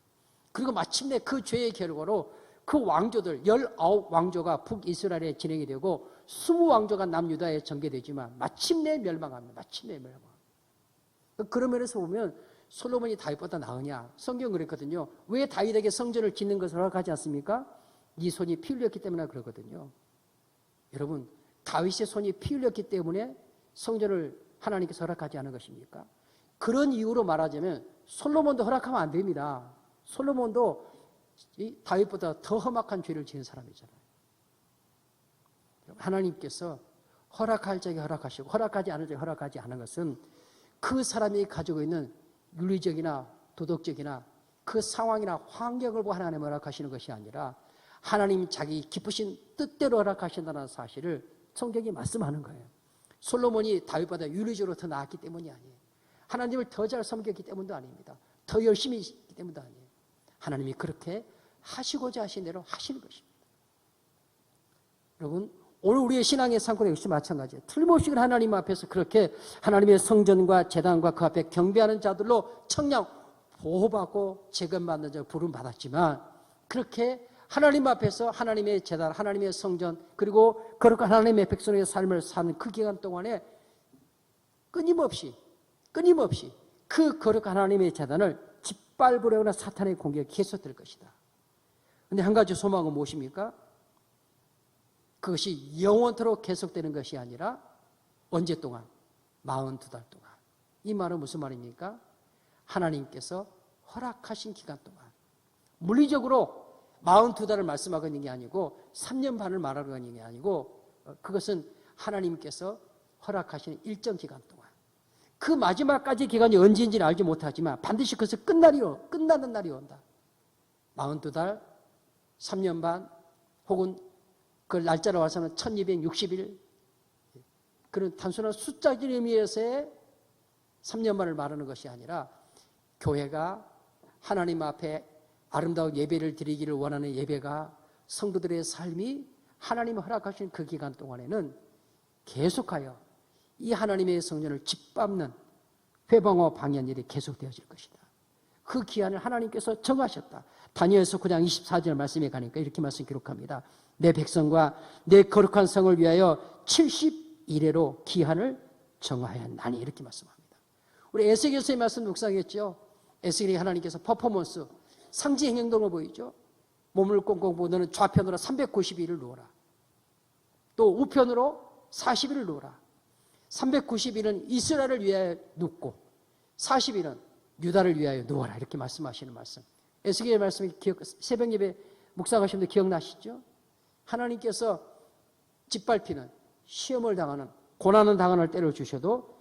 그리고 마침내 그 죄의 결과로 그 왕조들 19왕조가 북이스라엘에 진행이 되고 20왕조가 남유다에 전개되지만 마침내 멸망합니다. 마침내 멸망합니다. 그런 면에서 보면 솔로몬이 다윗보다 나으냐? 성경은 그랬거든요. 왜 다윗에게 성전을 짓는 것을 허락하지 않습니까? 네 손이 피 흘렸기 때문에 그러거든요. 여러분, 다윗의 손이 피 흘렸기 때문에 성전을 하나님께서 허락하지 않은 것입니까? 그런 이유로 말하자면 솔로몬도 허락하면 안 됩니다. 솔로몬도 다윗보다 더 험악한 죄를 지은 사람이잖아요. 하나님께서 허락할 적에 허락하시고 허락하지 않을 적에 허락하지 않은 것은 그 사람이 가지고 있는 윤리적이나 도덕적이나 그 상황이나 환경을 보고 하나님 허락하시는 것이 아니라 하나님 자기 기쁘신 뜻대로 허락하신다는 사실을 성경이 말씀하는 거예요. 솔로몬이 다윗보다 윤리적으로 더 나았기 때문이 아니에요. 하나님을 더 잘 섬겼기 때문도 아닙니다. 더 열심히 했기 때문도 아니에요. 하나님이 그렇게 하시고자 하신 대로 하시는 것입니다. 여러분, 오늘 우리의 신앙의 상권도 역시 마찬가지예요. 틀림없이 하나님 앞에서 그렇게 하나님의 성전과 제단과 그 앞에 경배하는 자들로 청량 보호받고 재건받는 자 부름받았지만 그렇게 하나님 앞에서 하나님의 제단, 하나님의 성전 그리고 거룩한 하나님의 백성의 삶을 사는 그 기간 동안에 끊임없이 그 거룩한 하나님의 제단을 짓밟으려는 사탄의 공격이 계속될 것이다. 그런데 한 가지 소망은 무엇입니까? 그것이 영원토록 계속되는 것이 아니라 언제 동안? 42달 동안. 이 말은 무슨 말입니까? 하나님께서 허락하신 기간 동안. 물리적으로 42달을 말씀하고 있는 게 아니고 3년 반을 말하고 있는 게 아니고 그것은 하나님께서 허락하시는 일정 기간 동안. 그 마지막까지 기간이 언제인지는 알지 못하지만 반드시 그것을 끝나는 날이 온다. 42달, 3년 반 혹은 그 날짜로 와서는 1260일 그런 단순한 숫자적인 의미에서의 3년 만을 말하는 것이 아니라 교회가 하나님 앞에 아름다운 예배를 드리기를 원하는 예배가 성도들의 삶이 하나님이 허락하신 그 기간 동안에는 계속하여 이 하나님의 성전을 짓밟는 회방과 방해한 일이 계속되어질 것이다. 그 기한을 하나님께서 정하셨다. 다니엘서 9장 24절 말씀에 가니까 이렇게 말씀 기록합니다. 내 백성과 내 거룩한 성을 위하여 70일에로 기한을 정하였나니 이렇게 말씀합니다. 우리 에스겔서의 말씀 묵상했죠. 에스겔이 하나님께서 퍼포먼스 상징 행동을 보이죠. 몸을 꽁꽁 보너는 좌편으로 390일을 누워라. 또 우편으로 40일을 누워라. 390일은 이스라엘을 위하여 눕고 40일은 유다를 위하여 누워라. 이렇게 말씀하시는 말씀. 에스겔의 말씀이 새벽 예배 묵상하시는 분 기억나시죠? 하나님께서 짓밟히는 시험을 당하는 고난을 당하는 때를 주셔도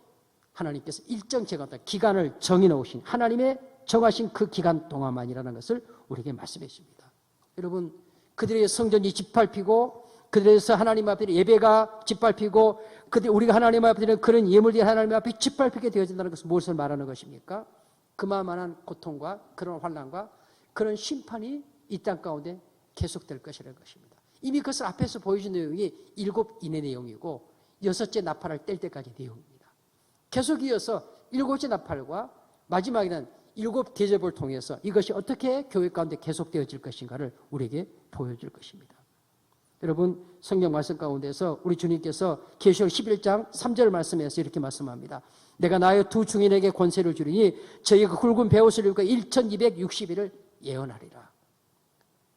하나님께서 일정 기간을 정해놓으신 하나님의 정하신 그 기간 동안만이라는 것을 우리에게 말씀해 주십니다. 여러분 그들의 성전이 짓밟히고 그들에서 하나님 앞에 예배가 짓밟히고 우리가 하나님 앞에 드리는 그런 예물들이 하나님 앞에 짓밟히게 되어진다는 것은 무엇을 말하는 것입니까? 그만한 고통과 그런 환난과 그런 심판이 이 땅 가운데 계속될 것이라는 것입니다. 이미 그것을 앞에서 보여준 내용이 7인의 내용이고 6째 나팔을 뗄 때까지 내용입니다. 계속 이어서 7째 나팔과 마지막에는 7 대접을 통해서 이것이 어떻게 교회 가운데 계속되어질 것인가를 우리에게 보여줄 것입니다. 여러분 성경 말씀 가운데서 우리 주님께서 계시록 11장 3절 말씀에서 이렇게 말씀합니다. 내가 나의 두 증인에게 권세를 주리니 저희가 굵은 베옷을 입고 1260일을 예언하리라.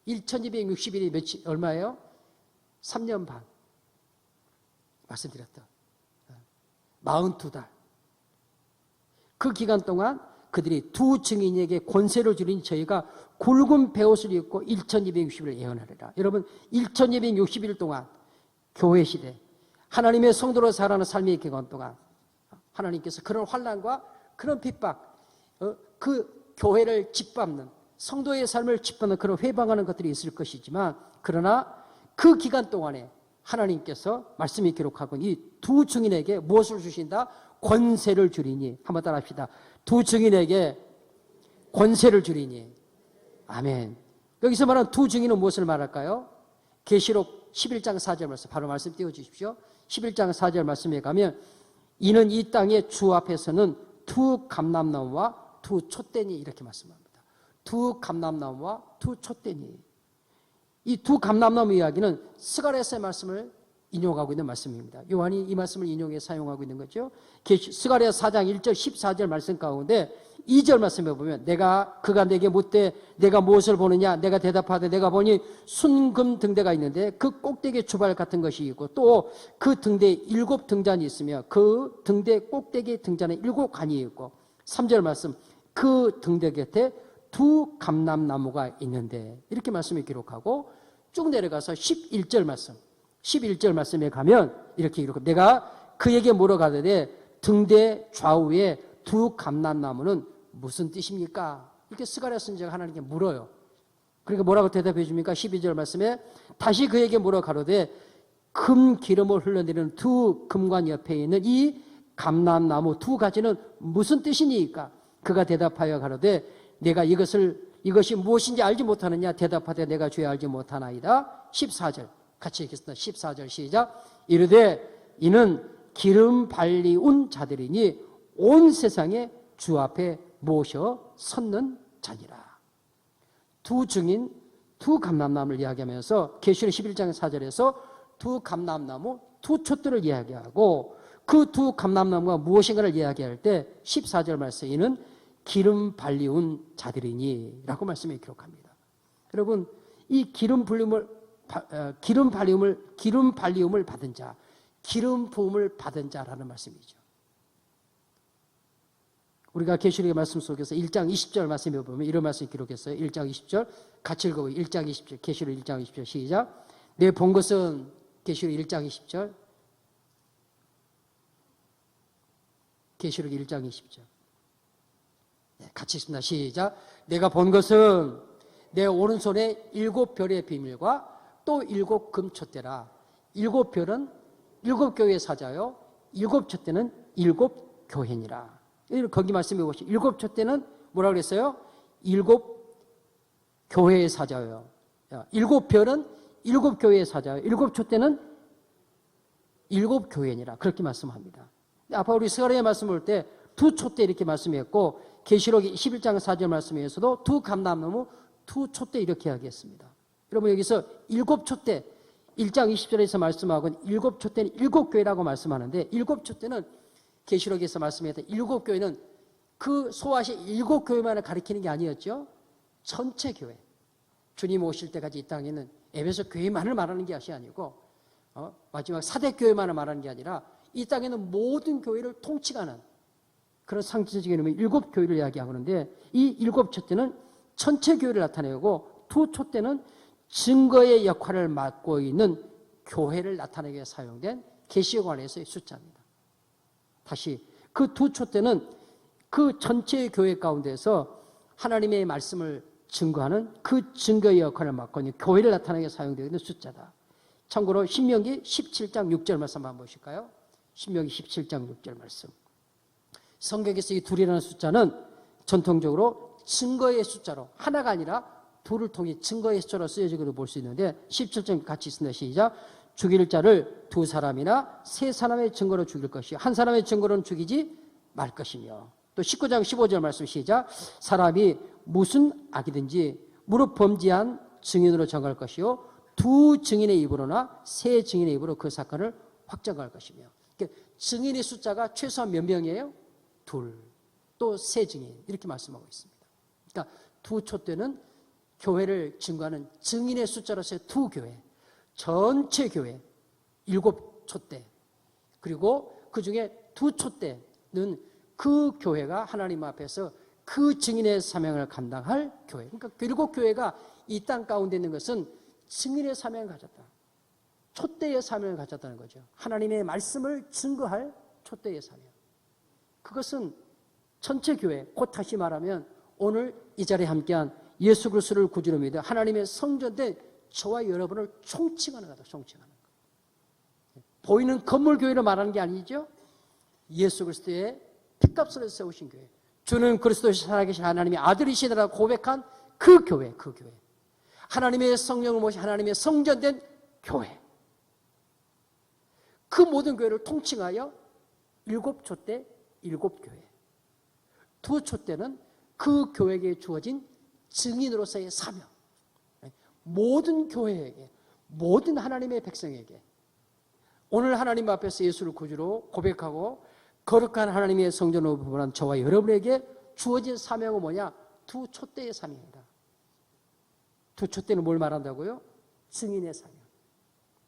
1260일이 며칠 얼마예요? 3년 반 말씀드렸다. 42달 그 기간 동안 그들이 두 증인에게 권세를 주린 저희가 굵은 베옷을 입고 1260일을 예언하리라. 여러분 1260일 동안 교회 시대 하나님의 성도로 살아가는 삶의 기간 동안 하나님께서 그런 환난과 그런 핍박 그 교회를 짓밟는 성도의 삶을 짓밟는 그런 회방하는 것들이 있을 것이지만 그러나 그 기간 동안에 하나님께서 말씀이 기록하고 이 두 증인에게 무엇을 주신다? 권세를 주리니. 한번 따라 합시다. 두 증인에게 권세를 주리니. 아멘. 여기서 말하는 두 증인은 무엇을 말할까요? 계시록 11장 4절 말씀 바로 말씀 띄워주십시오. 11장 4절 말씀에 가면 이는 이 땅의 주 앞에서는 두 감람나무와 두 촛대니 이렇게 말씀합니다. 두 감람나무와 두 촛대니. 이 두 감람나무 이야기는 스가랴서의 말씀을 인용하고 있는 말씀입니다. 요한이 이 말씀을 인용해 사용하고 있는 거죠. 스가랴 4장 1절 14절 말씀 가운데 2절 말씀에 보면 그가 내게 묻되 내가 무엇을 보느냐 내가 대답하되 내가 보니 순금 등대가 있는데 그 꼭대기에 주발 같은 것이 있고 또 그 등대에 7 등잔이 있으며 그 등대 꼭대기 등잔에 7 관이 있고 3절 말씀 그 등대 곁에 두 감람나무가 있는데 이렇게 말씀을 기록하고 쭉 내려가서 11절 말씀에 가면 이렇게 기록합니다. 내가 그에게 물어가되 등대 좌우에 두 감람나무는 무슨 뜻입니까? 이렇게 스가랴 선지자가 하나님께 물어요. 그러니까 뭐라고 대답해 줍니까? 12절 말씀에 다시 그에게 물어가로되 금 기름을 흘러내리는 두 금관 옆에 있는 이 감람나무 두 가지는 무슨 뜻이니까? 그가 대답하여 가로되 내가 이것이 무엇인지 알지 못하느냐? 대답하되 내가 주여 알지 못하나이다. 14절 같이 읽겠습니다. 14절 시작. 이르되 이는 기름 발리운 자들이니 온 세상에 주 앞에 모셔 섰는 자니라. 두 증인, 두 감람나무를 이야기하면서 계시록 11장 4절에서 두 감람나무, 두 촛들을 이야기하고 그 두 감람나무가 무엇인가를 이야기할 때 14절 말씀에 이는 기름 발리운 자들이니 라고 말씀에 기록합니다. 여러분, 이 기름 발리움을 받은 자, 기름 부음을 받은 자라는 말씀이죠. 우리가 계시록의 말씀 속에서 1장 20절 말씀에 보면 이런 말씀을 기록했어요. 1장 20절 같이 읽어보고 1장 20절 계시록 1장 20절 시작. 내 본 것은 계시록 1장 20절 계시록 1장 20절 같이 읽습니다. 시작. 내가 본 것은 내 오른손에 7별의 비밀과 또 7 금촛대라. 7별은 7교회의 사자요 7 촛대는 7 교회니라. 거기 말씀해 보시죠. 7 촛대는 뭐라고 그랬어요? 7 교회의 사자예요. 7별은 7 교회의 사자예요. 7 촛대는 7 교회니라. 그렇게 말씀합니다. 아까 우리 스가랴의 말씀 볼 때 두 촛대 이렇게 말씀했고 계시록 11장 4절 말씀에서도 두 감람나무 두 촛대 이렇게 이야기했습니다. 여러분 여기서 7 촛대 1장 20절에서 말씀하고 7 촛대는 7 교회라고 말씀하는데 7 촛대는 계시록에서 말씀했던 7 교회는 그 소아시 7 교회만을 가리키는 게 아니었죠. 전체 교회. 주님 오실 때까지 이 땅에 있는 에베소 교회만을 말하는 것이 아니고 마지막 사대 교회만을 말하는 게 아니라 이 땅에 있는 모든 교회를 통치하는 그런 상징적인 의미 7 교회를 이야기하는데 이 7 촛대는 전체 교회를 나타내고 두 촛대는 증거의 역할을 맡고 있는 교회를 나타내기 위해 사용된 계시록 안에서의 숫자입니다. 다시 그 두 촛대는 그 전체의 교회 가운데서 하나님의 말씀을 증거하는 그 증거의 역할을 맡고 있는 교회를 나타내기 위해 사용되어 있는 숫자다. 참고로 신명기 17장 6절 말씀 한번 보실까요? 신명기 17장 6절 말씀. 성경에서 이 둘이라는 숫자는 전통적으로 증거의 숫자로 하나가 아니라 둘을 통해 증거의 숫자로 쓰여지고도 볼 수 있는데 17절 같이 있습니다. 시작. 죽일 자를 두 사람이나 세 사람의 증거로 죽일 것이요 한 사람의 증거로는 죽이지 말 것이며 또 19장 15절 말씀 시작. 사람이 무슨 악이든지 무릇 범죄한 증인으로 정할 것이요 두 증인의 입으로나 세 증인의 입으로 그 사건을 확정할 것이며 그러니까 증인의 숫자가 최소한 몇 명이에요? 둘, 또 세 증인 이렇게 말씀하고 있습니다. 그러니까 두 촛대는 교회를 증거하는 증인의 숫자로서의 두 교회, 전체 교회 7 촛대 그리고 그 중에 두 촛대는 그 교회가 하나님 앞에서 그 증인의 사명을 감당할 교회. 그러니까 7 교회가 이 땅 가운데 있는 것은 증인의 사명을 가졌다. 촛대의 사명을 가졌다는 거죠. 하나님의 말씀을 증거할 촛대의 사명. 그것은 전체 교회, 곧 다시 말하면 오늘 이 자리에 함께한 예수 그리스도를 구주로 믿어 하나님의 성전된 저와 여러분을 총칭하는 거다. 총칭하는 거. 보이는 건물 교회를 말하는 게 아니죠. 예수 그리스도의 피값으로 세우신 교회. 주는 그리스도시 살아계신 하나님의 아들이시라고 고백한 그 교회, 그 교회. 하나님의 성령을 모신 하나님의 성전된 교회. 그 모든 교회를 통칭하여 7 촛대 7 교회. 두 촛대는 그 교회에게 주어진 증인으로서의 사명. 모든 교회에게, 모든 하나님의 백성에게 오늘 하나님 앞에서 예수를 구주로 고백하고 거룩한 하나님의 성전으로 부분한 저와 여러분에게 주어진 사명은 뭐냐? 두 촛대의 사명이다. 두 촛대는 뭘 말한다고요? 증인의 사명.